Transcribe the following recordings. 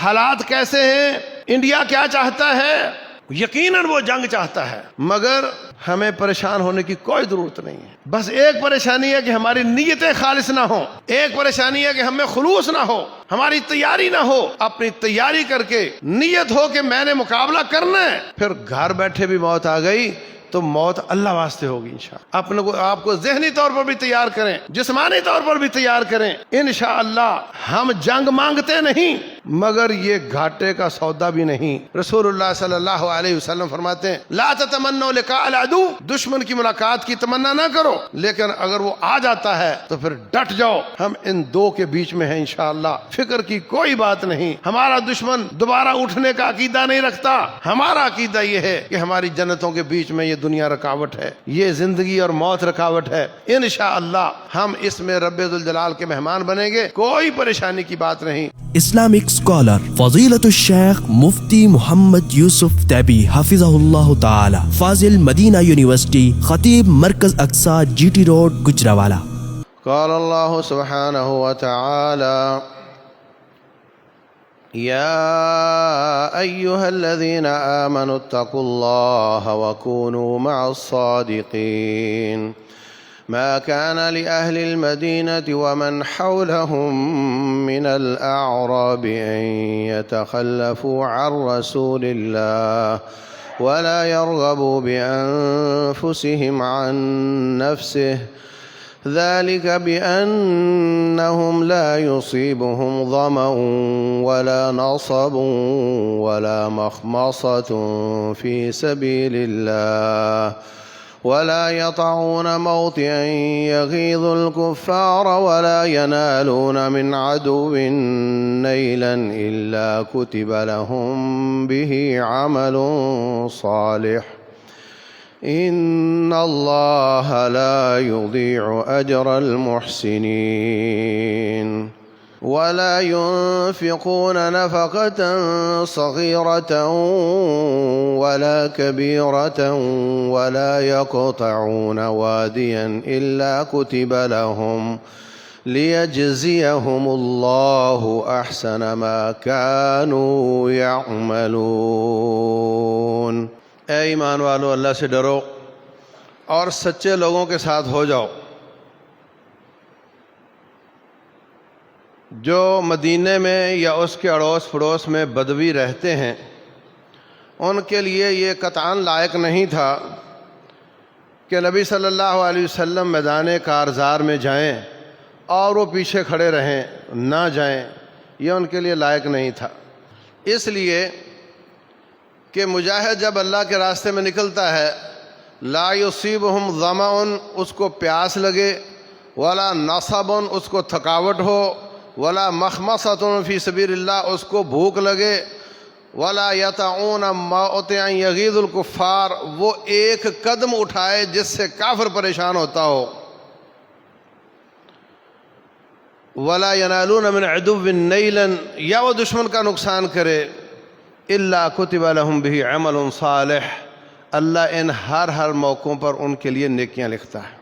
حالات کیسے ہیں، انڈیا کیا چاہتا ہے، یقیناً وہ جنگ چاہتا ہے، مگر ہمیں پریشان ہونے کی کوئی ضرورت نہیں ہے۔ بس ایک پریشانی ہے کہ ہماری نیتیں خالص نہ ہوں، ایک پریشانی ہے کہ ہمیں خلوص نہ ہو، ہماری تیاری نہ ہو۔ اپنی تیاری کر کے نیت ہو کہ میں نے مقابلہ کرنا ہے، پھر گھر بیٹھے بھی موت آ گئی تو موت اللہ واسطے ہوگی انشاءاللہ۔ اپنے کو آپ کو ذہنی طور پر بھی تیار کریں، جسمانی طور پر بھی تیار کریں۔ انشاءاللہ ہم جنگ مانگتے نہیں، مگر یہ گھاٹے کا سودا بھی نہیں۔ رسول اللہ صلی اللہ علیہ وسلم فرماتے ہیں لا تتمنوا لقاء العدو، دشمن کی ملاقات کی تمنا نہ کرو، لیکن اگر وہ آ جاتا ہے تو پھر ڈٹ جاؤ۔ ہم ان دو کے بیچ میں ہیں انشاءاللہ، فکر کی کوئی بات نہیں۔ ہمارا دشمن دوبارہ اٹھنے کا عقیدہ نہیں رکھتا، ہمارا عقیدہ یہ ہے کہ ہماری جنتوں کے بیچ میں یہ دنیا رکاوٹ ہے، یہ زندگی اور موت رکاوٹ ہے۔ انشاءاللہ ہم اس میں رب ذوالجلال کے مہمان بنیں گے، کوئی پریشانی کی بات نہیں۔ اسلامک اسکالر فضیلت الشیخ مفتی محمد یوسف تیبی حفظہ اللہ تعالی، فاضل مدینہ یونیورسٹی، خطیب مرکز اقصی جی ٹی روڈ گجرانوالہ۔ قال اللہ سبحانہ وتعالی يا أيها الذين آمنوا اتقوا الله وكونوا مع الصادقين ما كان لأهل المدينة ومن حولهم من الأعراب أن يتخلفوا عن رسول الله ولا يرغبوا بأنفسهم عن نفسه ذلك بأنهم لا يصيبهم ظمأ ولا نصب ولا مخمصة في سبيل الله ولا يطعون موطئا يغيظ الكفار ولا ينالون من عدو نيلا إلا كتب لهم به عمل صالح إن الله لا يضيع أجر المحسنين ولا ينفقون نفقة صغيرة ولا كبيرة ولا يقطعون واديا إلا كتب لهم ليجزيهم الله أحسن ما كانوا يعملون۔ اے ایمان والو، اللہ سے ڈرو اور سچے لوگوں کے ساتھ ہو جاؤ۔ جو مدینے میں یا اس کے اڑوس پڑوس میں بدوی رہتے ہیں، ان کے لیے یہ قطعاً لائق نہیں تھا کہ نبی صلی اللہ علیہ وسلم میدان کارزار میں جائیں اور وہ پیچھے کھڑے رہیں، نہ جائیں، یہ ان کے لیے لائق نہیں تھا۔ اس لیے کہ مجاہد جب اللہ کے راستے میں نکلتا ہے، لا یصیبہم ظمأ، اس کو پیاس لگے، ولا نصب، اس کو تھکاوٹ ہو، ولا مخمصۃ فی سبیل اللہ، اس کو بھوک لگے، ولا یطعون موطئا یغیظ الکفار، وہ ایک قدم اٹھائے جس سے کافر پریشان ہوتا ہو، ولا ینالون من عدو نیلا، یا وہ دشمن کا نقصان کرے، الا کتب لہم بہ عمل صالح، اللہ ان ہر موقعوں پر ان کے لیے نیکیاں لکھتا ہے۔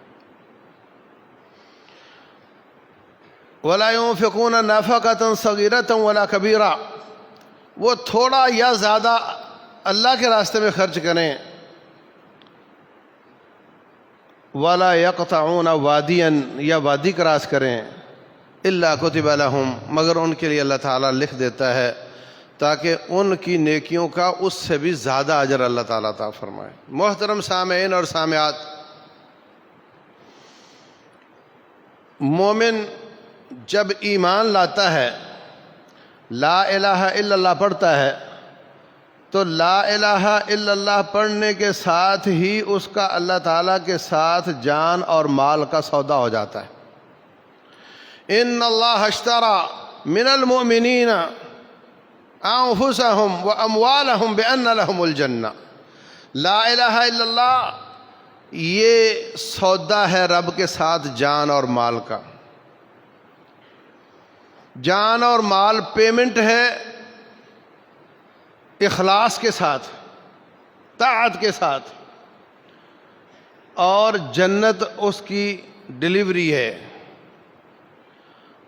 ولا ينفقون نفقة صغيرة ولا كبيرة، وہ تھوڑا یا زیادہ اللہ کے راستے میں خرچ کریں۔ ولا يقطعون واديا، یا وادی کراس کریں، الا كتب لهم، مگر ان کے لیے اللہ تعالیٰ لکھ دیتا ہے تاکہ ان کی نیکیوں کا اس سے بھی زیادہ اجر اللہ تعالیٰ عطا فرمائے۔ محترم سامعین اور سامعات، مومن جب ایمان لاتا ہے، لا الہ الا اللہ پڑھتا ہے، تو لا الہ الا اللہ پڑھنے کے ساتھ ہی اس کا اللہ تعالیٰ کے ساتھ جان اور مال کا سودا ہو جاتا ہے۔ ان اللہ اشتری من المؤمنین انفسہم واموالہم بان لہم الجنہ، لا الہ الا اللہ یہ سودا ہے رب کے ساتھ جان اور مال کا۔ جان اور مال پیمنٹ ہے اخلاص کے ساتھ، طاعت کے ساتھ، اور جنت اس کی ڈلیوری ہے۔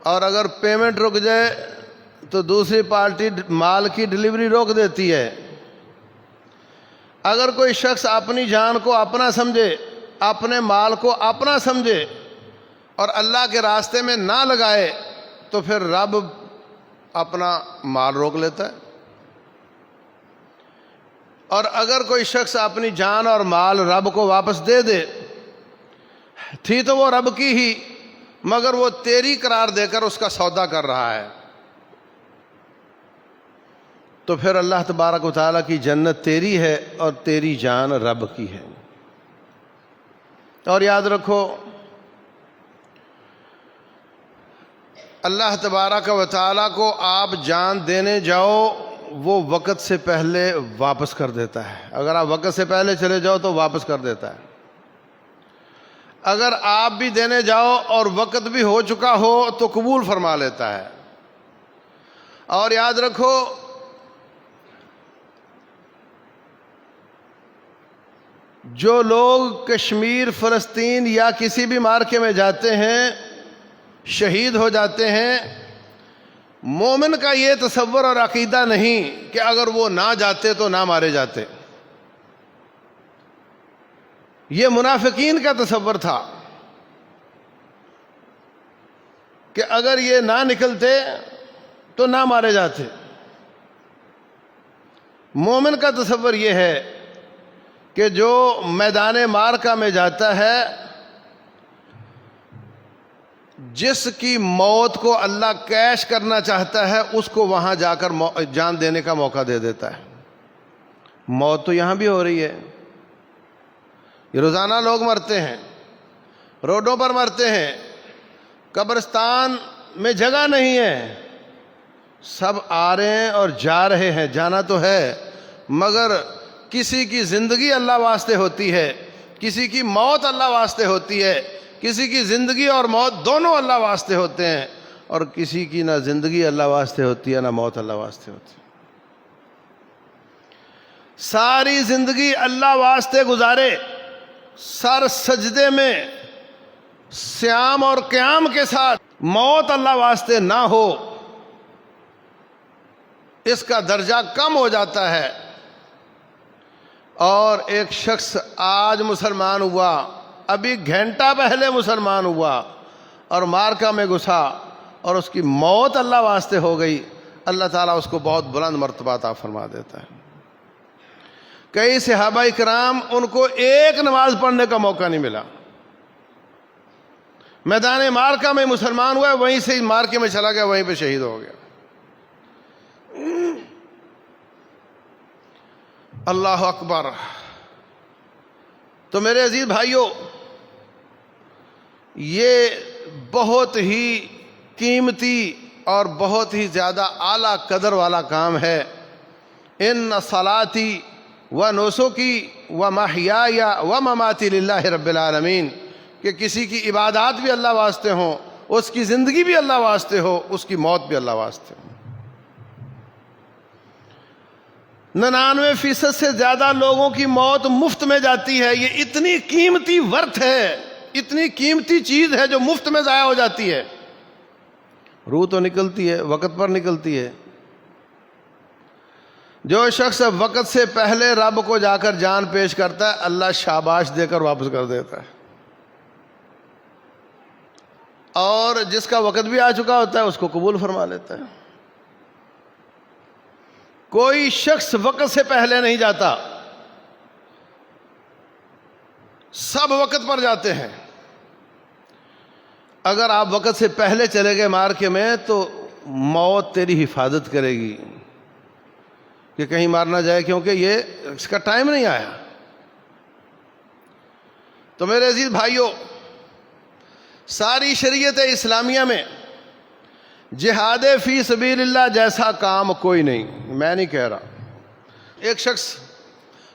اور اگر پیمنٹ رک جائے تو دوسری پارٹی مال کی ڈلیوری روک دیتی ہے۔ اگر کوئی شخص اپنی جان کو اپنا سمجھے، اپنے مال کو اپنا سمجھے اور اللہ کے راستے میں نہ لگائے تو پھر رب اپنا مال روک لیتا ہے۔ اور اگر کوئی شخص اپنی جان اور مال رب کو واپس دے دے، تھی تو وہ رب کی ہی، مگر وہ تیری قرار دے کر اس کا سودا کر رہا ہے، تو پھر اللہ تبارک و تعالیٰ کی جنت تیری ہے اور تیری جان رب کی ہے۔ اور یاد رکھو، اللہ تبارک و تعالیٰ کو آپ جان دینے جاؤ، وہ وقت سے پہلے واپس کر دیتا ہے۔ اگر آپ وقت سے پہلے چلے جاؤ تو واپس کر دیتا ہے۔ اگر آپ بھی دینے جاؤ اور وقت بھی ہو چکا ہو تو قبول فرما لیتا ہے۔ اور یاد رکھو، جو لوگ کشمیر، فلسطین یا کسی بھی مارکے میں جاتے ہیں، شہید ہو جاتے ہیں، مومن کا یہ تصور اور عقیدہ نہیں کہ اگر وہ نہ جاتے تو نہ مارے جاتے۔ یہ منافقین کا تصور تھا کہ اگر یہ نہ نکلتے تو نہ مارے جاتے۔ مومن کا تصور یہ ہے کہ جو میدان معرکہ میں جاتا ہے، جس کی موت کو اللہ کیش کرنا چاہتا ہے، اس کو وہاں جا کر جان دینے کا موقع دے دیتا ہے۔ موت تو یہاں بھی ہو رہی ہے، یہ روزانہ لوگ مرتے ہیں، روڈوں پر مرتے ہیں، قبرستان میں جگہ نہیں ہے، سب آ رہے ہیں اور جا رہے ہیں، جانا تو ہے، مگر کسی کی زندگی اللہ واسطے ہوتی ہے، کسی کی موت اللہ واسطے ہوتی ہے، کسی کی زندگی اور موت دونوں اللہ واسطے ہوتے ہیں، اور کسی کی نہ زندگی اللہ واسطے ہوتی ہے نہ موت اللہ واسطے ہوتی ہے۔ ساری زندگی اللہ واسطے گزارے، سر سجدے میں سیام اور قیام کے ساتھ، موت اللہ واسطے نہ ہو، اس کا درجہ کم ہو جاتا ہے۔ اور ایک شخص آج مسلمان ہوا، ابھی گھنٹہ پہلے مسلمان ہوا اور مارکہ میں گھسا اور اس کی موت اللہ واسطے ہو گئی، اللہ تعالیٰ اس کو بہت بلند مرتبہ عطا فرما دیتا ہے۔ کئی صحابہ کرام، ان کو ایک نماز پڑھنے کا موقع نہیں ملا، میدان معرکہ میں مسلمان ہوا، وہیں سے مارکے میں چلا گیا، وہیں پہ شہید ہو گیا۔ اللہ اکبر۔ تو میرے عزیز بھائیوں، یہ بہت ہی قیمتی اور بہت ہی زیادہ اعلیٰ قدر والا کام ہے۔ ان صلاتی و نسکی و محیای و مماتی للہ رب العالمین، کہ کسی کی عبادات بھی اللہ واسطے ہوں، اس کی زندگی بھی اللہ واسطے ہو، اس کی موت بھی اللہ واسطے ہو۔ 99% سے زیادہ لوگوں کی موت مفت میں جاتی ہے۔ یہ اتنی قیمتی ورتھ ہے، اتنی قیمتی چیز ہے جو مفت میں ضائع ہو جاتی ہے۔ روح تو نکلتی ہے، وقت پر نکلتی ہے۔ جو شخص وقت سے پہلے رب کو جا کر جان پیش کرتا ہے، اللہ شاباش دے کر واپس کر دیتا ہے، اور جس کا وقت بھی آ چکا ہوتا ہے اس کو قبول فرما لیتا ہے۔ کوئی شخص وقت سے پہلے نہیں جاتا، سب وقت پر جاتے ہیں۔ اگر آپ وقت سے پہلے چلے گئے مارکے میں تو موت تیری حفاظت کرے گی کہ کہیں مار نہ جائے، کیونکہ یہ اس کا ٹائم نہیں آیا۔ تو میرے عزیز بھائیوں، ساری شریعت اسلامیہ میں جہاد فی سبیل اللہ جیسا کام کوئی نہیں، میں نہیں کہہ رہا۔ ایک شخص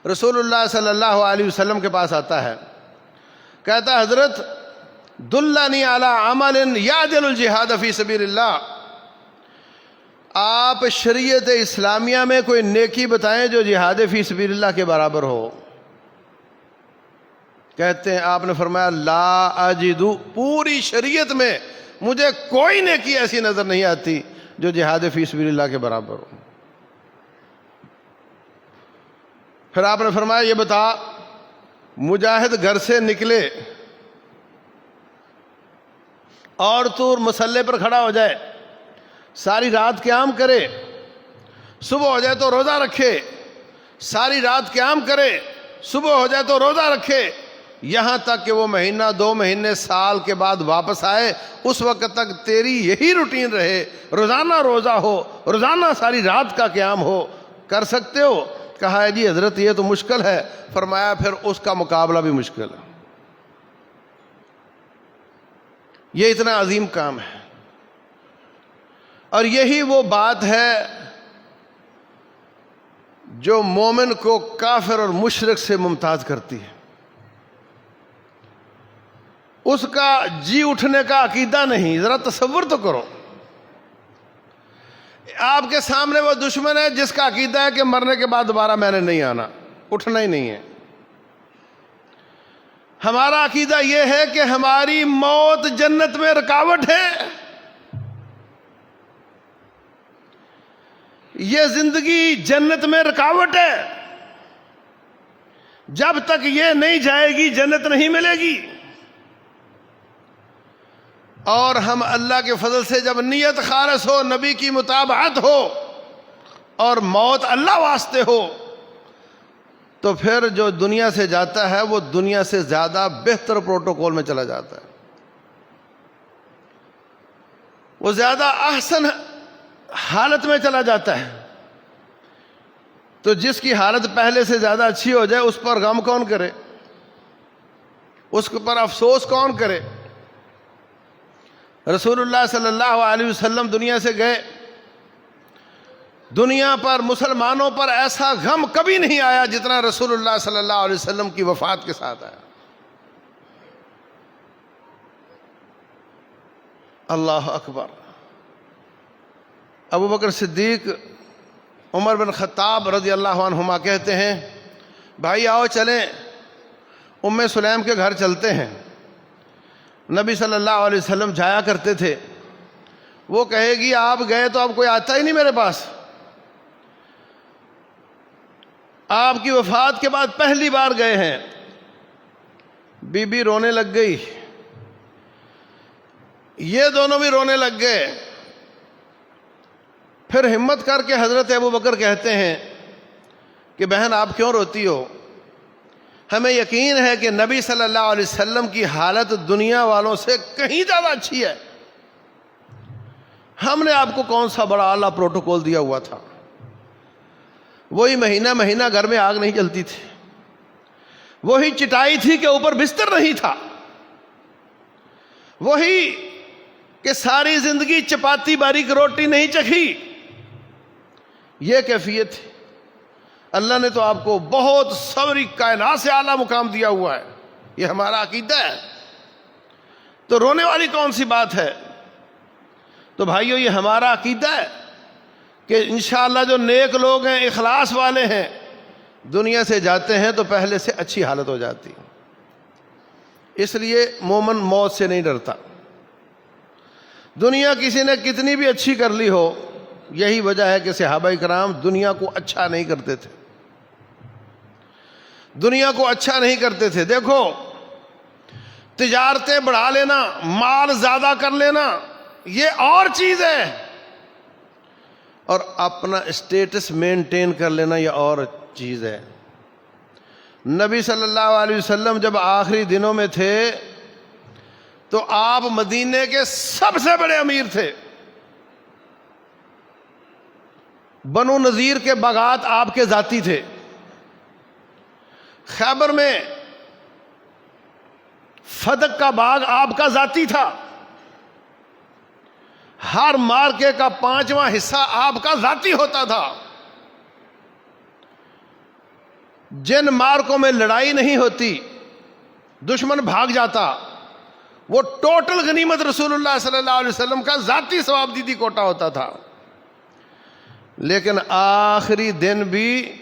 رسول اللہ صلی اللہ علیہ وسلم کے پاس آتا ہے، کہتا ہے حضرت دلنی علی عمل یعدل الجہاد فی سبیل اللہ، آپ شریعت اسلامیہ میں کوئی نیکی بتائیں جو جہاد فی سبیل اللہ کے برابر ہو۔ کہتے ہیں، آپ نے فرمایا لا اجدو، پوری شریعت میں مجھے کوئی نیکی ایسی نظر نہیں آتی جو جہاد فی سبیل اللہ کے برابر ہو۔ پھر آپ نے فرمایا یہ بتا، مجاہد گھر سے نکلے اور تو مسلح پر کھڑا ہو جائے، ساری رات قیام کرے، صبح ہو جائے تو روزہ رکھے، ساری رات قیام کرے، صبح ہو جائے تو روزہ رکھے، یہاں تک کہ وہ مہینہ 2 مہینے سال کے بعد واپس آئے، اس وقت تک تیری یہی روٹین رہے، روزانہ روزہ ہو، روزانہ ساری رات کا قیام ہو، کر سکتے ہو؟ کہا ہے جی حضرت یہ تو مشکل ہے۔ فرمایا پھر اس کا مقابلہ بھی مشکل ہے، یہ اتنا عظیم کام ہے، اور یہی وہ بات ہے جو مومن کو کافر اور مشرک سے ممتاز کرتی ہے۔ اس کا جی اٹھنے کا عقیدہ نہیں۔ ذرا تصور تو کرو، آپ کے سامنے وہ دشمن ہے جس کا عقیدہ ہے کہ مرنے کے بعد دوبارہ میں نے نہیں آنا، اٹھنا ہی نہیں ہے۔ ہمارا عقیدہ یہ ہے کہ ہماری موت جنت میں رکاوٹ ہے، یہ زندگی جنت میں رکاوٹ ہے، جب تک یہ نہیں جائے گی جنت نہیں ملے گی۔ اور ہم اللہ کے فضل سے جب نیت خالص ہو، نبی کی متابعت ہو اور موت اللہ واسطے ہو، تو پھر جو دنیا سے جاتا ہے وہ دنیا سے زیادہ بہتر پروٹوکول میں چلا جاتا ہے، وہ زیادہ احسن حالت میں چلا جاتا ہے۔ تو جس کی حالت پہلے سے زیادہ اچھی ہو جائے اس پر غم کون کرے، اس پر افسوس کون کرے؟ رسول اللہ صلی اللہ علیہ وسلم دنیا سے گئے، دنیا پر مسلمانوں پر ایسا غم کبھی نہیں آیا جتنا رسول اللہ صلی اللہ علیہ وسلم کی وفات کے ساتھ آیا۔ اللہ اکبر۔ ابو بکر صدیق، عمر بن خطاب رضی اللہ عنہما کہتے ہیں بھائی آؤ چلیں ام سلیم کے گھر چلتے ہیں۔ نبی صلی اللہ علیہ وسلم جایا کرتے تھے، وہ کہے گی آپ گئے تو اب کوئی آتا ہی نہیں میرے پاس، آپ کی وفات کے بعد پہلی بار گئے ہیں۔ بی بی رونے لگ گئی، یہ دونوں بھی رونے لگ گئے۔ پھر ہمت کر کے حضرت ابو بکر کہتے ہیں کہ بہن آپ کیوں روتی ہو؟ ہمیں یقین ہے کہ نبی صلی اللہ علیہ وسلم کی حالت دنیا والوں سے کہیں زیادہ اچھی ہے، ہم نے آپ کو کون سا بڑا اعلیٰ پروٹوکول دیا ہوا تھا؟ وہی مہینہ مہینہ گھر میں آگ نہیں جلتی تھی، وہی چٹائی تھی کہ اوپر بستر نہیں تھا، وہی کہ ساری زندگی چپاتی باریک روٹی نہیں چکھی، یہ کیفیت تھی۔ اللہ نے تو آپ کو بہت ساری کائنات سے اعلیٰ مقام دیا ہوا ہے، یہ ہمارا عقیدہ ہے، تو رونے والی کون سی بات ہے؟ تو بھائیو یہ ہمارا عقیدہ ہے کہ انشاءاللہ جو نیک لوگ ہیں، اخلاص والے ہیں، دنیا سے جاتے ہیں تو پہلے سے اچھی حالت ہو جاتی۔ اس لیے مومن موت سے نہیں ڈرتا، دنیا کسی نے کتنی بھی اچھی کر لی ہو۔ یہی وجہ ہے کہ صحابہ کرام دنیا کو اچھا نہیں کرتے تھے، دنیا کو اچھا نہیں کرتے تھے۔ دیکھو تجارتیں بڑھا لینا، مال زیادہ کر لینا یہ اور چیز ہے، اور اپنا اسٹیٹس مینٹین کر لینا یہ اور چیز ہے۔ نبی صلی اللہ علیہ وسلم جب آخری دنوں میں تھے تو آپ مدینے کے سب سے بڑے امیر تھے، بنو نذیر کے باغات آپ کے ذاتی تھے، خیبر میں فدق کا باغ آپ کا ذاتی تھا، ہر مارکے کا 5واں حصہ آپ کا ذاتی ہوتا تھا۔ جن مارکوں میں لڑائی نہیں ہوتی، دشمن بھاگ جاتا، وہ ٹوٹل غنیمت رسول اللہ صلی اللہ علیہ وسلم کا ذاتی ثواب دیدی کوٹا ہوتا تھا۔ لیکن آخری دن بھی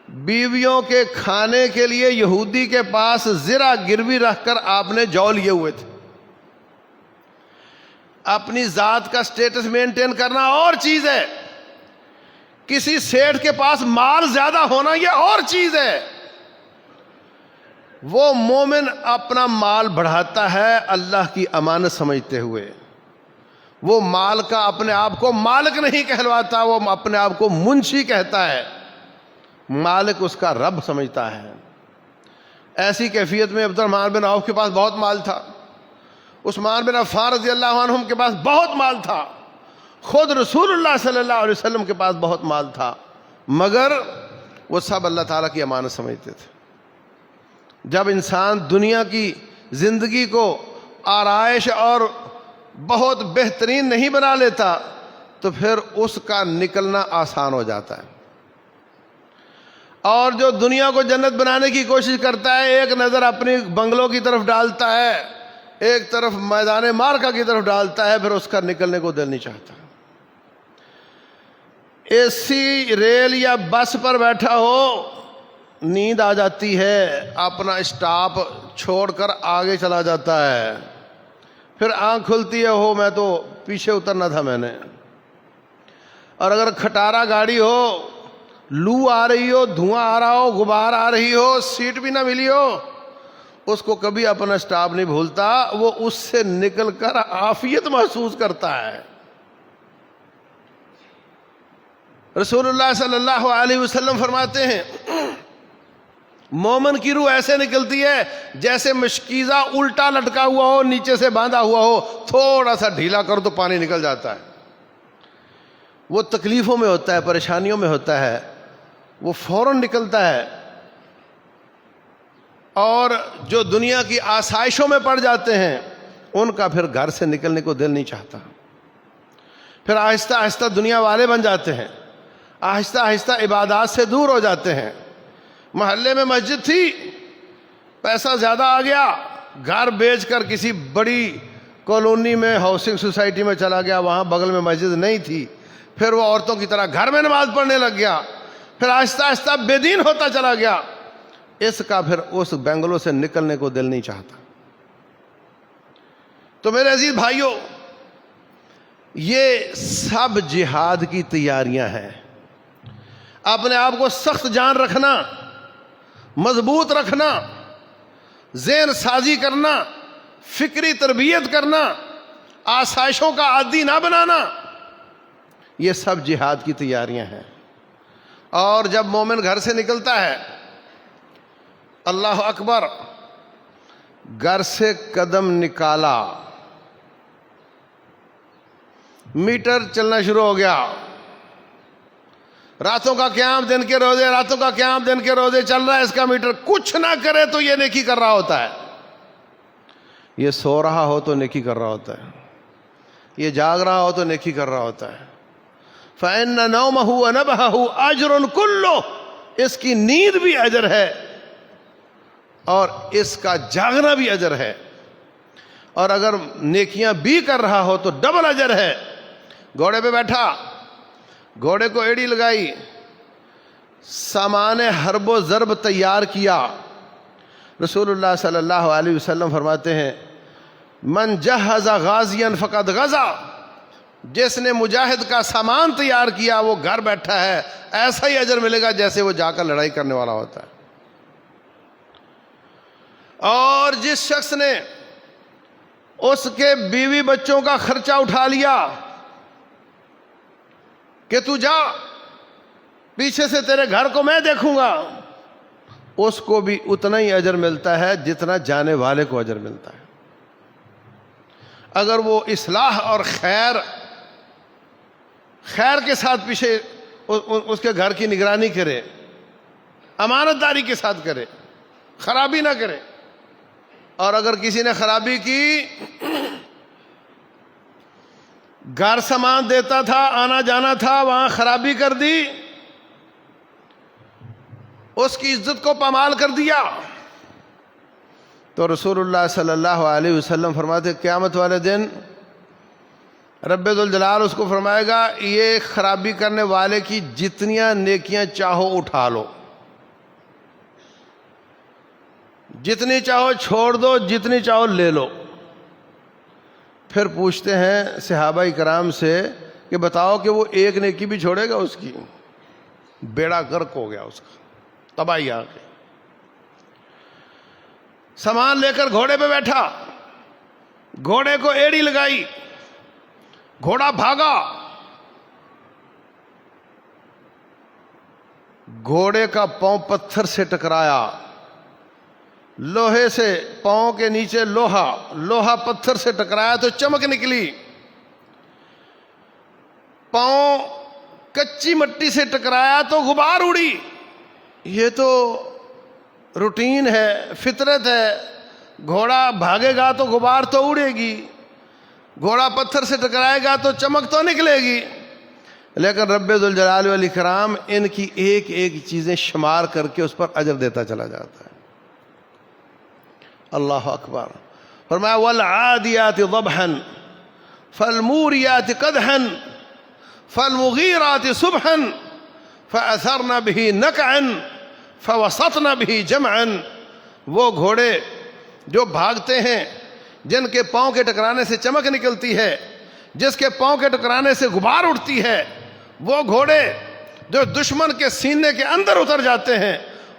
بیویوں کے کھانے کے لیے یہودی کے پاس زرہ گروی رکھ کر آپ نے جو لیے ہوئے تھے۔ اپنی ذات کا سٹیٹس مینٹین کرنا اور چیز ہے، کسی سیٹھ کے پاس مال زیادہ ہونا یہ اور چیز ہے۔ وہ مومن اپنا مال بڑھاتا ہے اللہ کی امانت سمجھتے ہوئے، وہ مال کا اپنے آپ کو مالک نہیں کہلواتا، وہ اپنے آپ کو منشی کہتا ہے، مالک اس کا رب سمجھتا ہے۔ ایسی کیفیت میں عبد الرحمن بن عوف کے پاس بہت مال تھا، عثمان بن عفان رضی اللہ عنہم کے پاس بہت مال تھا، خود رسول اللہ صلی اللہ علیہ وسلم کے پاس بہت مال تھا، مگر وہ سب اللہ تعالیٰ کی امانت سمجھتے تھے۔ جب انسان دنیا کی زندگی کو آرائش اور بہت بہترین نہیں بنا لیتا تو پھر اس کا نکلنا آسان ہو جاتا ہے، اور جو دنیا کو جنت بنانے کی کوشش کرتا ہے ایک نظر اپنی بنگلوں کی طرف ڈالتا ہے، ایک طرف میدان معرکہ کی طرف ڈالتا ہے، پھر اس کا نکلنے کو دل نہیں چاہتا۔ اے سی ریل یا بس پر بیٹھا ہو، نیند آ جاتی ہے، اپنا اسٹاپ چھوڑ کر آگے چلا جاتا ہے، پھر آنکھ کھلتی ہے، ہو میں تو پیچھے اترنا تھا میں نے۔ اور اگر کھٹارا گاڑی ہو، لو آ رہی ہو، دھواں آ رہا ہو، غبار آ رہی ہو، سیٹ بھی نہ ملی ہو، اس کو کبھی اپنا اسٹاپ نہیں بھولتا، وہ اس سے نکل کر عافیت محسوس کرتا ہے۔ رسول اللہ صلی اللہ علیہ وسلم فرماتے ہیں مومن کی روح ایسے نکلتی ہے جیسے مشکیزہ الٹا لٹکا ہوا ہو، نیچے سے باندھا ہوا ہو، تھوڑا سا ڈھیلا کرو تو پانی نکل جاتا ہے۔ وہ تکلیفوں میں ہوتا ہے، پریشانیوں میں ہوتا ہے، وہ فوراً نکلتا ہے، اور جو دنیا کی آسائشوں میں پڑ جاتے ہیں ان کا پھر گھر سے نکلنے کو دل نہیں چاہتا، پھر آہستہ آہستہ دنیا والے بن جاتے ہیں، آہستہ آہستہ عبادات سے دور ہو جاتے ہیں۔ محلے میں مسجد تھی، پیسہ زیادہ آ گیا، گھر بیچ کر کسی بڑی کالونی میں ہاؤسنگ سوسائٹی میں چلا گیا، وہاں بغل میں مسجد نہیں تھی، پھر وہ عورتوں کی طرح گھر میں نماز پڑھنے لگ گیا، پھر آہستہ آہستہ بے دین ہوتا چلا گیا، اس کا پھر اس بنگلو سے نکلنے کو دل نہیں چاہتا۔ تو میرے عزیز بھائیوں، یہ سب جہاد کی تیاریاں ہیں۔ اپنے آپ کو سخت جان رکھنا، مضبوط رکھنا، ذہن سازی کرنا، فکری تربیت کرنا، آسائشوں کا عادی نہ بنانا، یہ سب جہاد کی تیاریاں ہیں۔ اور جب مومن گھر سے نکلتا ہے، اللہ اکبر، گھر سے قدم نکالا، میٹر چلنا شروع ہو گیا، راتوں کا قیام دن کے روزے، راتوں کا قیام دن کے روزے چل رہا ہے، اس کا میٹر کچھ نہ کرے تو یہ نیکی کر رہا ہوتا ہے، یہ سو رہا ہو تو نیکی کر رہا ہوتا ہے، یہ جاگ رہا ہو تو نیکی کر رہا ہوتا ہے۔ فَإِنَّ نَوْمَهُ وَنَبْحَهُ أَجْرٌ كُلُّهُ، اس کی نیند بھی اجر ہے اور اس کا جاگنا بھی اجر ہے، اور اگر نیکیاں بھی کر رہا ہو تو ڈبل اجر ہے۔ گھوڑے پہ بیٹھا، گھوڑے کو ایڑی لگائی، سامان حرب و ضرب تیار کیا، رسول اللہ صلی اللہ علیہ وسلم فرماتے ہیں من جہز غازیا فقد غزا، جس نے مجاہد کا سامان تیار کیا وہ گھر بیٹھا ہے، ایسا ہی اجر ملے گا جیسے وہ جا کر لڑائی کرنے والا ہوتا ہے۔ اور جس شخص نے اس کے بیوی بچوں کا خرچہ اٹھا لیا کہ تو جا، پیچھے سے تیرے گھر کو میں دیکھوں گا، اس کو بھی اتنا ہی اجر ملتا ہے جتنا جانے والے کو اجر ملتا ہے۔ اگر وہ اصلاح اور خیر کے ساتھ پیچھے اس کے گھر کی نگرانی کرے، امانت داری کے ساتھ کرے، خرابی نہ کرے، اور اگر کسی نے خرابی کی، گھر سامان دیتا تھا، آنا جانا تھا، وہاں خرابی کر دی، اس کی عزت کو پامال کر دیا، تو رسول اللہ صلی اللہ علیہ وسلم فرماتے قیامت والے دن رب ذوالجلال اس کو فرمائے گا یہ خرابی کرنے والے کی جتنیاں نیکیاں چاہو اٹھا لو، جتنی چاہو چھوڑ دو، جتنی چاہو لے لو، پھر پوچھتے ہیں صحابہ کرام سے کہ بتاؤ کہ وہ ایک نیکی بھی چھوڑے گا؟ اس کی بیڑا غرق ہو گیا، اس کا تباہی آ گئی۔ سامان لے کر گھوڑے پہ بیٹھا، گھوڑے کو ایڑی لگائی، گھوڑا بھاگا، گھوڑے کا پاؤں پتھر سے ٹکرایا، لوہے سے پاؤں کے نیچے لوہا پتھر سے ٹکرایا تو چمک نکلی، پاؤں کچی مٹی سے ٹکرایا تو غبار اڑی۔ یہ تو روٹین ہے، فطرت ہے، گھوڑا بھاگے گا تو غبار تو اڑے گی، گھوڑا پتھر سے ٹکرائے گا تو چمک تو نکلے گی۔ لیکن رب ذوالجلال والاکرام ان کی ایک ایک چیزیں شمار کر کے اس پر اجر دیتا چلا جاتا ہے۔ اللہ اکبر۔ فرمایا والعادیات ضبحا فالموریات قدحا فالمغیرات صبحا فأثرن به نقعا فوسطن به جمعا۔ وہ گھوڑے جو بھاگتے ہیں، جن کے پاؤں کے ٹکرانے سے چمک نکلتی ہے، جس کے پاؤں کے ٹکرانے سے غبار اٹھتی ہے، وہ گھوڑے جو دشمن کے سینے کے اندر اتر جاتے ہیں،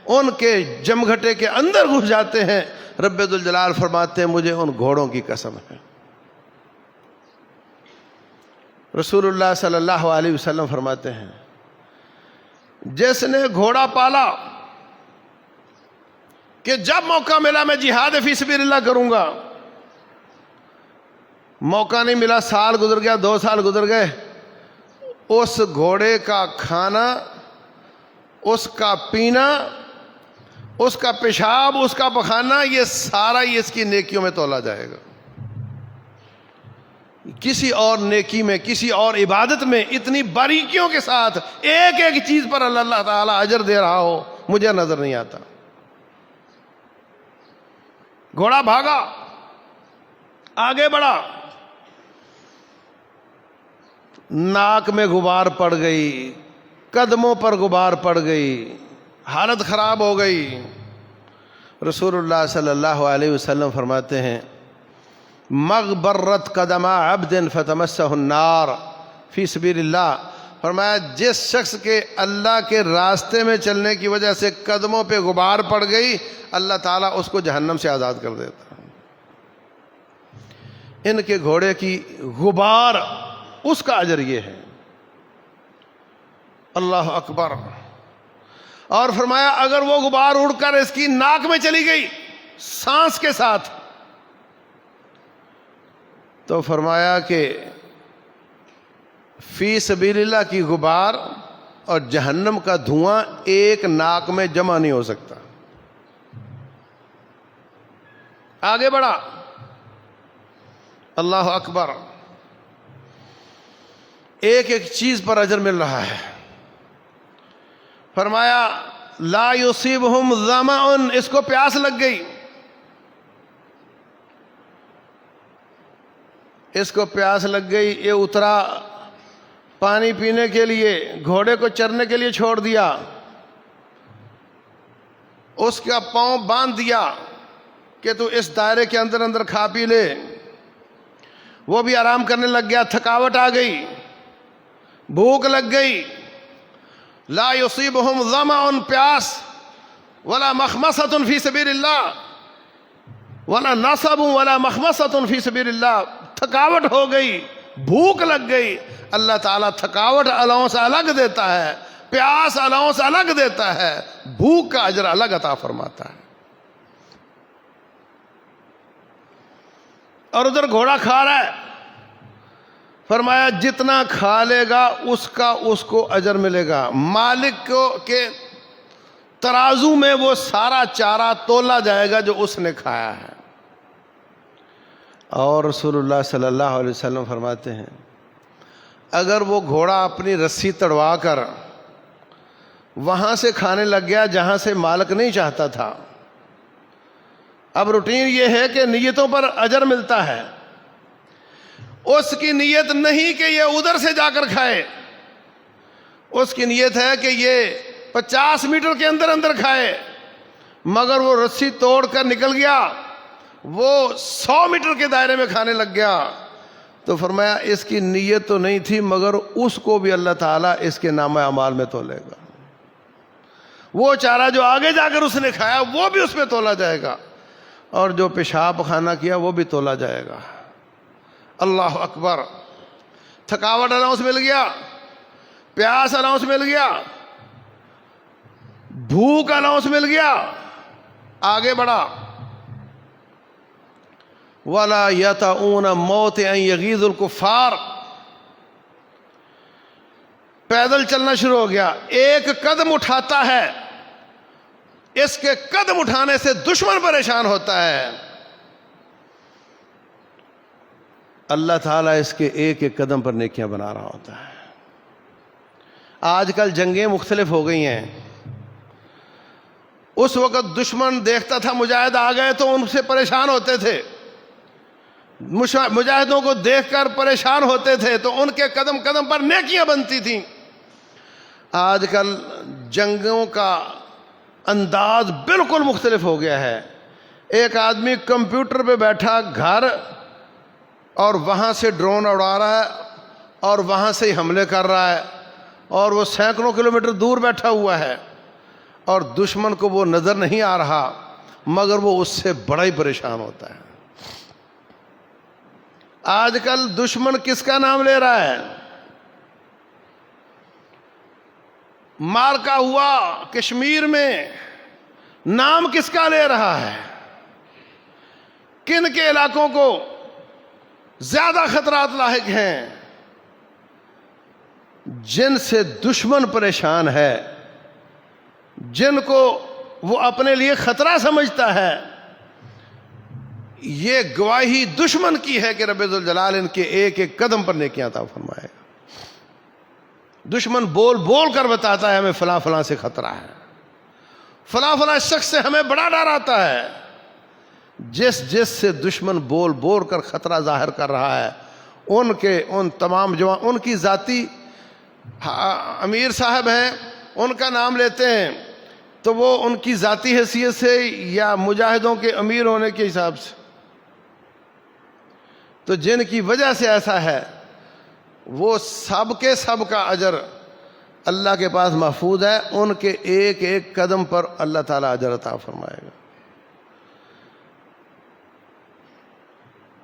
ان کے جمگھٹے کے اندر گھس جاتے ہیں۔ رب ذوالجلال فرماتے ہیں مجھے ان گھوڑوں کی قسم ہے۔ رسول اللہ صلی اللہ علیہ وسلم فرماتے ہیں جس نے گھوڑا پالا کہ جب موقع ملا میں جہاد فی سبیل اللہ کروں گا، موقع نہیں ملا، سال گزر گیا، 2 سال گزر گئے، اس گھوڑے کا کھانا، اس کا پینا، اس کا پیشاب، اس کا پخانا، یہ سارا ہی اس کی نیکیوں میں تولا جائے گا۔ کسی اور نیکی میں، کسی اور عبادت میں اتنی باریکیوں کے ساتھ ایک ایک چیز پر اللہ تعالیٰ اجر دے رہا ہو مجھے نظر نہیں آتا۔ گھوڑا بھاگا، آگے بڑھا، ناک میں غبار پڑ گئی، قدموں پر غبار پڑ گئی، حالت خراب ہو گئی۔ رسول اللہ صلی اللہ علیہ وسلم فرماتے ہیں مغبرت قدم عبد فتمسہ النار فی سبیل اللہ۔ فرمایا جس شخص کے اللہ کے راستے میں چلنے کی وجہ سے قدموں پہ غبار پڑ گئی، اللہ تعالیٰ اس کو جہنم سے آزاد کر دیتا ہے۔ ان کے گھوڑے کی غبار، اس کا اجر یہ ہے۔ اللہ اکبر۔ اور فرمایا اگر وہ غبار اڑ کر اس کی ناک میں چلی گئی سانس کے ساتھ، تو فرمایا کہ فی سبیل اللہ کی غبار اور جہنم کا دھواں ایک ناک میں جمع نہیں ہو سکتا۔ آگے بڑھا، اللہ اکبر، ایک ایک چیز پر اجر مل رہا ہے۔ فرمایا لا یصیبہم ظمأ، اس کو پیاس لگ گئی، اس کو پیاس لگ گئی، یہ اترا پانی پینے کے لیے، گھوڑے کو چرنے کے لیے چھوڑ دیا، اس کا پاؤں باندھ دیا کہ تو اس دائرے کے اندر اندر کھا پی لے۔ وہ بھی آرام کرنے لگ گیا، تھکاوٹ آ گئی، بھوک لگ گئی۔ لا یصیبہم ظمأ، پیاس، ولا مخمصۃ فی سبیل اللہ، ولا نصب ولا مخمصۃ فی سبیل اللہ۔ تھکاوٹ ہو گئی، بھوک لگ گئی، اللہ تعالیٰ تھکاوٹ الاؤنس الگ دیتا ہے، پیاس الاؤنس الگ دیتا ہے، بھوک کا اجر الگ عطا فرماتا ہے۔ اور ادھر گھوڑا کھا رہا ہے، فرمایا جتنا کھا لے گا اس کو اجر ملے گا، مالک کو کے ترازو میں وہ سارا چارہ تولا جائے گا جو اس نے کھایا ہے۔ اور رسول اللہ صلی اللہ علیہ وسلم فرماتے ہیں اگر وہ گھوڑا اپنی رسی تڑوا کر وہاں سے کھانے لگ گیا جہاں سے مالک نہیں چاہتا تھا، اب روٹین یہ ہے کہ نیتوں پر اجر ملتا ہے، اس کی نیت نہیں کہ یہ ادھر سے جا کر کھائے، اس کی نیت ہے کہ یہ 50 میٹر کے اندر اندر کھائے، مگر وہ رسی توڑ کر نکل گیا، وہ 100 میٹر کے دائرے میں کھانے لگ گیا، تو فرمایا اس کی نیت تو نہیں تھی مگر اس کو بھی اللہ تعالیٰ اس کے نامہ اعمال میں تولے گا. وہ چارہ جو آگے جا کر اس نے کھایا وہ بھی اس میں تولا جائے گا, اور جو پیشاب خانہ کیا وہ بھی تولا جائے گا. اللہ اکبر. تھکاوٹ الاؤنس مل گیا, پیاس الاؤنس مل گیا, بھوک الاؤنس مل گیا, آگے بڑھا. وَلَا يَتَعُونَ مَوْتِ أَن يَغِيظُ الْكُفَّارِ. پیدل چلنا شروع ہو گیا, ایک قدم اٹھاتا ہے, اس کے قدم اٹھانے سے دشمن پریشان ہوتا ہے. اللہ تعالیٰ اس کے ایک ایک قدم پر نیکیاں بنا رہا ہوتا ہے. آج کل جنگیں مختلف ہو گئی ہیں. اس وقت دشمن دیکھتا تھا مجاہد آ گئے تو ان سے پریشان ہوتے تھے, مجاہدوں کو دیکھ کر پریشان ہوتے تھے, تو ان کے قدم قدم پر نیکیاں بنتی تھیں. آج کل جنگوں کا انداز بالکل مختلف ہو گیا ہے. ایک آدمی کمپیوٹر پہ بیٹھا گھر, اور وہاں سے ڈرون اڑا رہا ہے اور وہاں سے ہی حملے کر رہا ہے, اور وہ سینکڑوں کلومیٹر دور بیٹھا ہوا ہے, اور دشمن کو وہ نظر نہیں آ رہا مگر وہ اس سے بڑا ہی پریشان ہوتا ہے. آج کل دشمن کس کا نام لے رہا ہے؟ مارکا ہوا کشمیر میں, نام کس کا لے رہا ہے؟ کن کے علاقوں کو زیادہ خطرات لاحق ہیں؟ جن سے دشمن پریشان ہے, جن کو وہ اپنے لیے خطرہ سمجھتا ہے, یہ گواہی دشمن کی ہے کہ رب ذوالجلال ان کے ایک ایک قدم پر نیکیاں عطا فرمائے گا. دشمن بول بول کر بتاتا ہے ہمیں فلاں فلاں سے خطرہ ہے, فلاں فلاں شخص سے ہمیں بڑا ڈر آتا ہے. جس جس سے دشمن بول بول کر خطرہ ظاہر کر رہا ہے, ان تمام جوان, ان کی ذاتی امیر صاحب ہیں, ان کا نام لیتے ہیں تو وہ ان کی ذاتی حیثیت سے یا مجاہدوں کے امیر ہونے کے حساب سے, تو جن کی وجہ سے ایسا ہے وہ سب کے سب کا اجر اللہ کے پاس محفوظ ہے. ان کے ایک ایک قدم پر اللہ تعالیٰ اجر عطا فرمائے گا.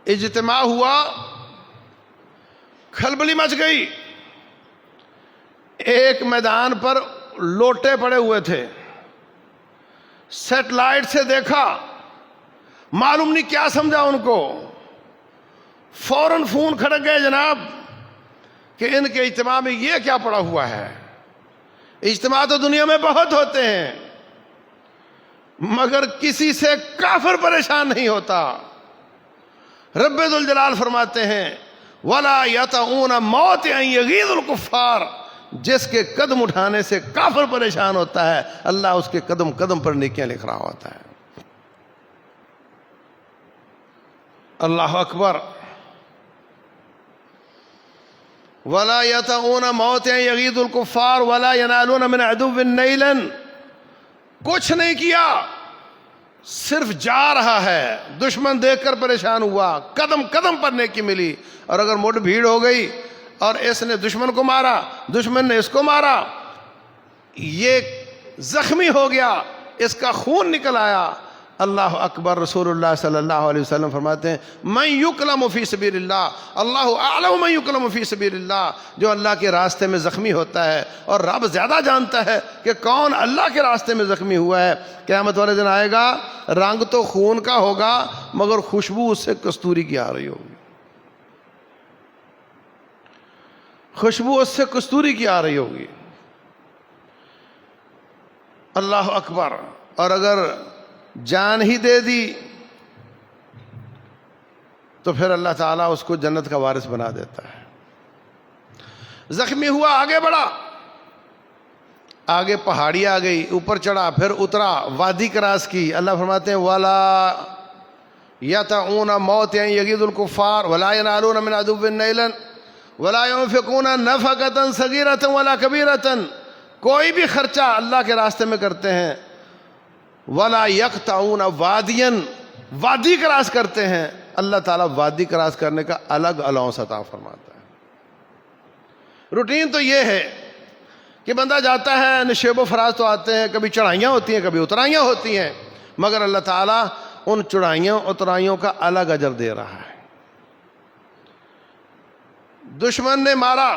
اجتماع ہوا, کھلبلی مچ گئی. ایک میدان پر لوٹے پڑے ہوئے تھے, سیٹلائٹ سے دیکھا, معلوم نہیں کیا سمجھا ان کو, فوراً فون کھڑک گئے جناب کہ ان کے اجتماع میں یہ کیا پڑا ہوا ہے. اجتماع تو دنیا میں بہت ہوتے ہیں مگر کسی سے کافر پریشان نہیں ہوتا. رب ذوالجلال فرماتے ہیں وَلَا يَتَعُونَ مَوْتِ أَن يَغِيظُ الْكُفَّارِ. جس کے قدم اٹھانے سے کافر پریشان ہوتا ہے, اللہ اس کے قدم قدم پر نیکیاں لکھ رہا ہوتا ہے. اللہ اکبر. وَلَا يَتَعُونَ مَوْتِ أَن يَغِيظُ الْكُفَّارِ وَلَا يَنَالُونَ مِنْ عَدُوٍّ نَيْلًا. کچھ نہیں کیا, صرف جا رہا ہے, دشمن دیکھ کر پریشان ہوا, قدم قدم پر نیکی ملی. اور اگر مٹ بھیڑ ہو گئی اور اس نے دشمن کو مارا, دشمن نے اس کو مارا, یہ زخمی ہو گیا, اس کا خون نکل آیا, اللہ اکبر. رسول اللہ صلی اللہ علیہ وسلم فرماتے ہیں من یکلم فی سبیل اللہ اللہ اعلم من یکلم فی سبیل اللہ. جو اللہ کے راستے میں زخمی ہوتا ہے, اور رب زیادہ جانتا ہے کہ کون اللہ کے راستے میں زخمی ہوا ہے. قیامت والے دن آئے گا, رنگ تو خون کا ہوگا مگر خوشبو اس سے کستوری کی آ رہی ہوگی, خوشبو اس سے کستوری کی آ رہی ہوگی. اللہ اکبر. اور اگر جان ہی دے دی تو پھر اللہ تعالیٰ اس کو جنت کا وارث بنا دیتا ہے. زخمی ہوا, آگے بڑھا, آگے پہاڑی آ گئی, اوپر چڑھا, پھر اترا, وادی کراس کی. اللہ فرماتے ہیں وَلَا يَتَعُونَ مَوْتِ أَن يَغِيظُ الْكُفَّارِ وَلَا يَنَالُونَ مِنْ عَدُوٍّ نَيْلًا وَلَا يُنْفِقُونَ نَفَقَةً صَغِيرَةً وَلَا كَبِيرَةً. کوئی بھی خرچہ اللہ کے راستے میں کرتے ہیں. وَلَا يَقْطَعُونَ وَادِيًا, وادی کراس کرتے ہیں, اللہ تعالیٰ وادی کراس کرنے کا الگ الاؤنس عطا فرماتا ہے۔ روٹین تو یہ ہے کہ بندہ جاتا ہے، نشیب و فراز تو آتے ہیں، کبھی چڑھائیاں ہوتی ہیں، کبھی اترائیاں ہوتی ہیں، مگر اللہ تعالیٰ ان چڑھائیوں اترائیوں کا الگ اجر دے رہا ہے۔ دشمن نے مارا،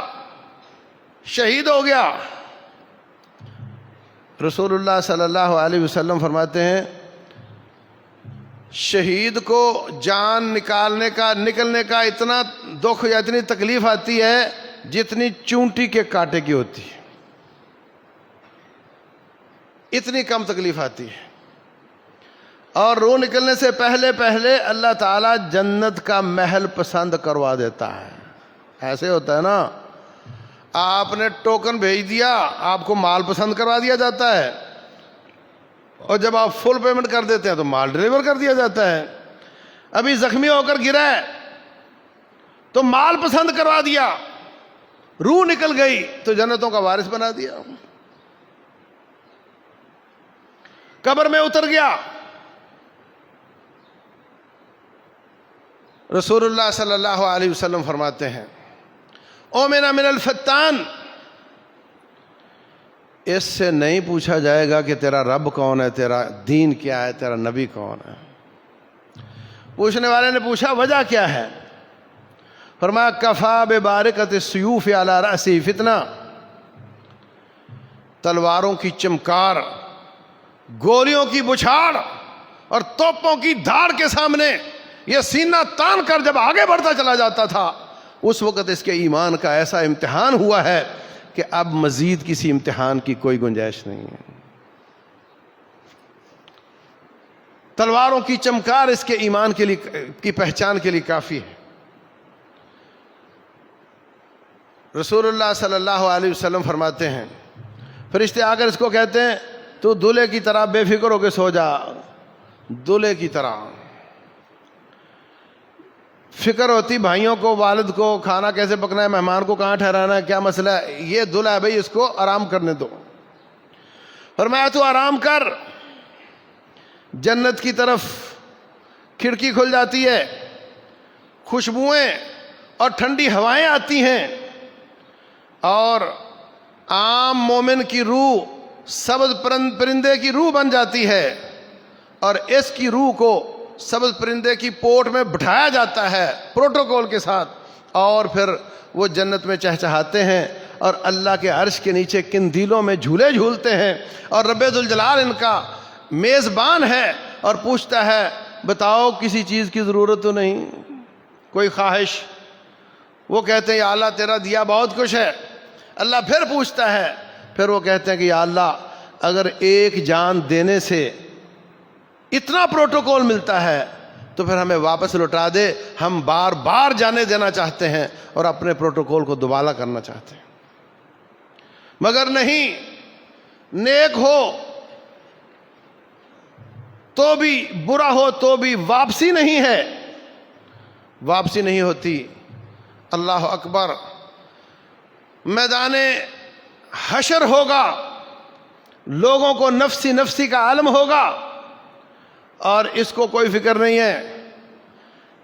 شہید ہو گیا، رسول اللہ صلی اللہ علیہ وسلم فرماتے ہیں شہید کو جان نکلنے کا اتنا دکھ یا اتنی تکلیف آتی ہے جتنی چونٹی کے کانٹے کی ہوتی ہے، اتنی کم تکلیف آتی ہے۔ اور روح نکلنے سے پہلے اللہ تعالیٰ جنت کا محل پسند کروا دیتا ہے۔ ایسے ہوتا ہے نا، آپ نے ٹوکن بھیج دیا، آپ کو مال پسند کروا دیا جاتا ہے، اور جب آپ فل پیمنٹ کر دیتے ہیں تو مال ڈیلیور کر دیا جاتا ہے۔ ابھی زخمی ہو کر گرا ہے تو مال پسند کروا دیا، روح نکل گئی تو جنتوں کا وارث بنا دیا۔ قبر میں اتر گیا، رسول اللہ صلی اللہ علیہ وسلم فرماتے ہیں اومنا من الفتان، اس سے نہیں پوچھا جائے گا کہ تیرا رب کون ہے، تیرا دین کیا ہے، تیرا نبی کون ہے۔ پوچھنے والے نے پوچھا وجہ کیا ہے؟ فرمایا کفا ببارکۃ السیوف علی رأسی فتنہ، تلواروں کی چمکار، گولیوں کی بچھاڑ اور توپوں کی دھاڑ کے سامنے یہ سینہ تان کر جب آگے بڑھتا چلا جاتا تھا، اس وقت اس کے ایمان کا ایسا امتحان ہوا ہے کہ اب مزید کسی امتحان کی کوئی گنجائش نہیں ہے۔ تلواروں کی چمکار اس کے ایمان کے لیے کی پہچان کے لیے کافی ہے۔ رسول اللہ صلی اللہ علیہ وسلم فرماتے ہیں فرشتے آ کر اس کو کہتے ہیں تو دولہے کی طرح بے فکر ہو کے سو جا، دولہے کی طرح۔ فکر ہوتی بھائیوں کو، والد کو، کھانا کیسے پکنا ہے، مہمان کو کہاں ٹھہرانا ہے، کیا مسئلہ ہے، یہ دلہا ہے بھائی، اس کو آرام کرنے دو۔ فرمایا تو آرام کر، جنت کی طرف کھڑکی کھل جاتی ہے، خوشبوئیں اور ٹھنڈی ہوائیں آتی ہیں، اور عام مومن کی روح سبز پرندے کی روح بن جاتی ہے، اور اس کی روح کو سبز پرندے کی پوٹ میں بٹھایا جاتا ہے پروٹوکول کے ساتھ، اور پھر وہ جنت میں چہچہاتے ہیں اور اللہ کے عرش کے نیچے قندیلوں میں جھولے جھولتے ہیں، اور رب ذوالجلال ان کا میزبان ہے اور پوچھتا ہے بتاؤ کسی چیز کی ضرورت تو نہیں، کوئی خواہش؟ وہ کہتے ہیں یا اللہ تیرا دیا بہت کچھ ہے۔ اللہ پھر پوچھتا ہے، پھر وہ کہتے ہیں کہ یا اللہ اگر ایک جان دینے سے اتنا پروٹوکول ملتا ہے تو پھر ہمیں واپس لوٹا دے، ہم بار بار جانے دینا چاہتے ہیں اور اپنے پروٹوکول کو دوبارہ کرنا چاہتے ہیں۔ مگر نہیں، نیک ہو تو بھی، برا ہو تو بھی واپسی نہیں ہے، واپسی نہیں ہوتی۔ اللہ اکبر، میدان حشر ہوگا، لوگوں کو نفسی نفسی کا عالم ہوگا، اور اس کو کوئی فکر نہیں ہے۔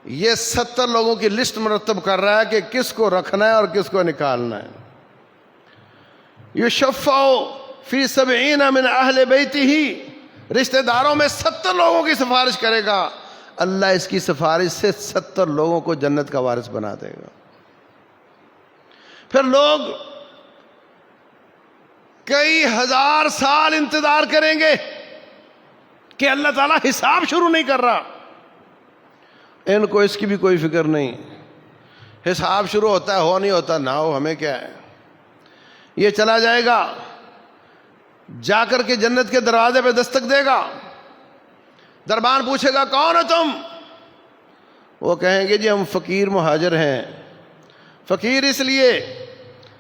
یہ 70 لوگوں کی لسٹ مرتب کر رہا ہے کہ کس کو رکھنا ہے اور کس کو نکالنا ہے۔ یشفع فی 70 من اہل بیتہ، رشتہ داروں میں 70 لوگوں کی سفارش کرے گا، اللہ اس کی سفارش سے 70 لوگوں کو جنت کا وارث بنا دے گا۔ پھر لوگ کئی ہزار سال انتظار کریں گے کہ اللہ تعالیٰ حساب شروع نہیں کر رہا، ان کو اس کی بھی کوئی فکر نہیں، حساب شروع ہوتا ہے، ہو نہیں ہوتا نہ ہو، ہمیں کیا ہے۔ یہ چلا جائے گا، جا کر کے جنت کے دروازے پہ دستک دے گا، دربان پوچھے گا کون ہو تم؟ وہ کہیں گے جی ہم فقیر مہاجر ہیں۔ فقیر اس لیے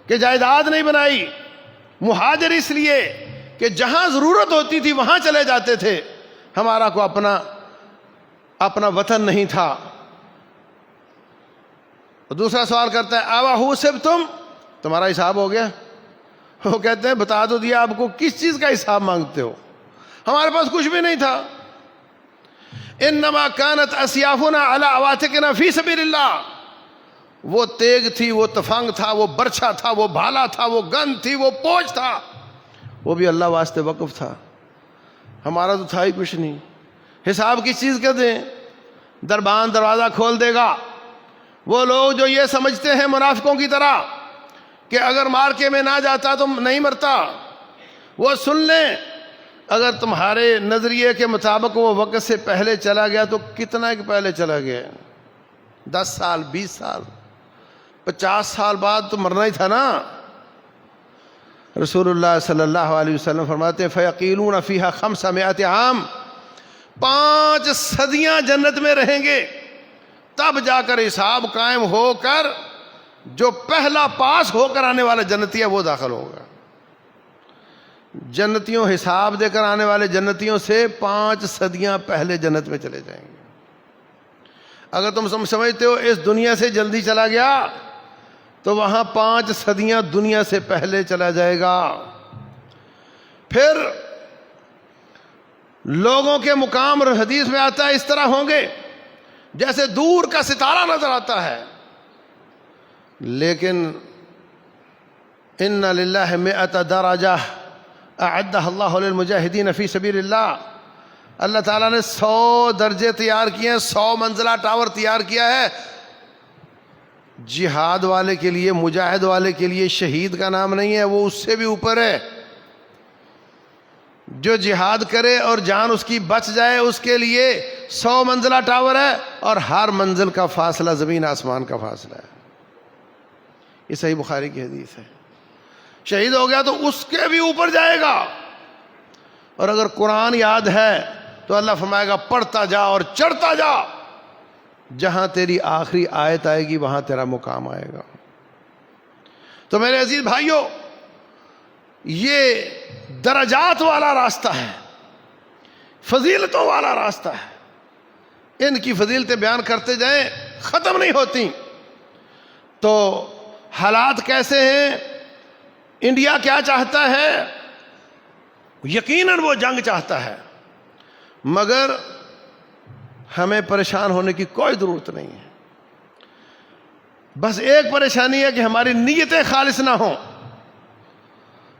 کہ جائیداد نہیں بنائی، مہاجر اس لیے کہ جہاں ضرورت ہوتی تھی وہاں چلے جاتے تھے، ہمارا کو اپنا وطن نہیں تھا۔ دوسرا سوال کرتا ہے آوا ہو سب تمہارا حساب ہو گیا؟ وہ کہتے ہیں بتا تو دیا آپ کو، کس چیز کا حساب مانگتے ہو؟ ہمارے پاس کچھ بھی نہیں تھا۔ انما كانت اسیافنا علی عواتقنا فی سبیل اللہ. وہ تیگ تھی، وہ تفنگ تھا، وہ برچھا تھا، وہ بھالا تھا، وہ گن تھی، وہ پوچھ تھا، وہ بھی اللہ واسطے وقف تھا. ہمارا تو تھا ہی کچھ نہیں. حساب کس چیز کا دیں؟ دربان دروازہ کھول دے گا. وہ لوگ جو یہ سمجھتے ہیں منافقوں کی طرح کہ اگر مارکے میں نہ جاتا تو نہیں مرتا، وہ سن لیں اگر تمہارے نظریے کے مطابق وہ وقت سے پہلے چلا گیا تو کتنا کہ پہلے چلا گیا؟ 10 سال، 20 سال، 50 سال بعد تو مرنا ہی تھا نا. رسول اللہ صلی اللہ علیہ وسلم فرماتے ہیں فَيَقِيلُونَ فِيهَا 500 عام، 5 صدیاں جنت میں رہیں گے، تب جا کر حساب قائم ہو کر جو پہلا پاس ہو کر آنے والا جنتی ہے وہ داخل ہوگا. جنتیوں حساب دے کر آنے والے جنتیوں سے 5 صدیاں پہلے جنت میں چلے جائیں گے. اگر تم سمجھتے ہو اس دنیا سے جلدی چلا گیا تو وہاں 5 صدیاں دنیا سے پہلے چلا جائے گا. پھر لوگوں کے مقام حدیث میں آتا ہے اس طرح ہوں گے جیسے دور کا ستارہ نظر آتا ہے، لیکن ان للہ 100 درجہ اعدہ اللہ للمجاہدین فی سبیل اللہ. اللہ تعالیٰ نے 100 درجے تیار کیے ہیں، 100 منزلہ ٹاور تیار کیا ہے جہاد والے کے لیے، مجاہد والے کے لیے. شہید کا نام نہیں ہے، وہ اس سے بھی اوپر ہے. جو جہاد کرے اور جان اس کی بچ جائے اس کے لیے 100 منزلہ ٹاور ہے، اور ہر منزل کا فاصلہ زمین آسمان کا فاصلہ ہے. یہ صحیح بخاری کی حدیث ہے. شہید ہو گیا تو اس کے بھی اوپر جائے گا. اور اگر قرآن یاد ہے تو اللہ فرمائے گا پڑھتا جا اور چڑھتا جا، جہاں تیری آخری آیت آئے گی وہاں تیرا مقام آئے گا. تو میرے عزیز بھائیوں، یہ درجات والا راستہ ہے، فضیلتوں والا راستہ ہے. ان کی فضیلتیں بیان کرتے جائیں ختم نہیں ہوتی. تو حالات کیسے ہیں؟ انڈیا کیا چاہتا ہے؟ یقیناً وہ جنگ چاہتا ہے، مگر ہمیں پریشان ہونے کی کوئی ضرورت نہیں ہے. بس ایک پریشانی ہے کہ ہماری نیتیں خالص نہ ہوں.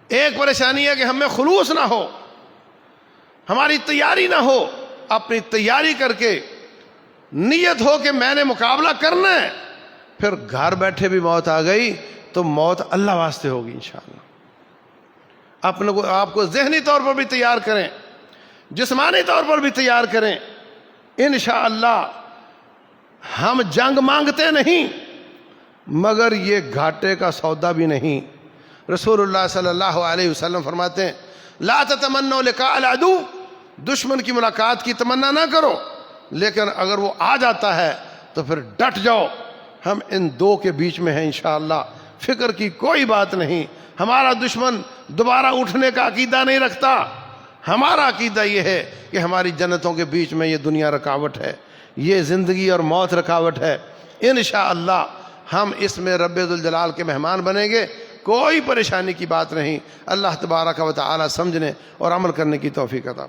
ایک پریشانی ہے کہ ہم میں خلوص نہ ہو، ہماری تیاری نہ ہو. اپنی تیاری کر کے نیت ہو کہ میں نے مقابلہ کرنا ہے، پھر گھر بیٹھے بھی موت آ گئی تو موت اللہ واسطے ہوگی انشاءاللہ. اپنے کو آپ کو ذہنی طور پر بھی تیار کریں، جسمانی طور پر بھی تیار کریں. انشاءاللہ ہم جنگ مانگتے نہیں، مگر یہ گھاٹے کا سودا بھی نہیں. رسول اللہ صلی اللہ علیہ وسلم فرماتے ہیں لا تتمنوا لقاء العدو، دشمن کی ملاقات کی تمنا نہ کرو، لیکن اگر وہ آ جاتا ہے تو پھر ڈٹ جاؤ. ہم ان دو کے بیچ میں ہیں انشاءاللہ. فکر کی کوئی بات نہیں. ہمارا دشمن دوبارہ اٹھنے کا عقیدہ نہیں رکھتا. ہمارا عقیدہ یہ ہے کہ ہماری جنتوں کے بیچ میں یہ دنیا رکاوٹ ہے، یہ زندگی اور موت رکاوٹ ہے. انشاءاللہ ہم اس میں رب ذوالجلال کے مہمان بنیں گے. کوئی پریشانی کی بات نہیں. اللہ تبارک و تعالی سمجھنے اور عمل کرنے کی توفیق عطا.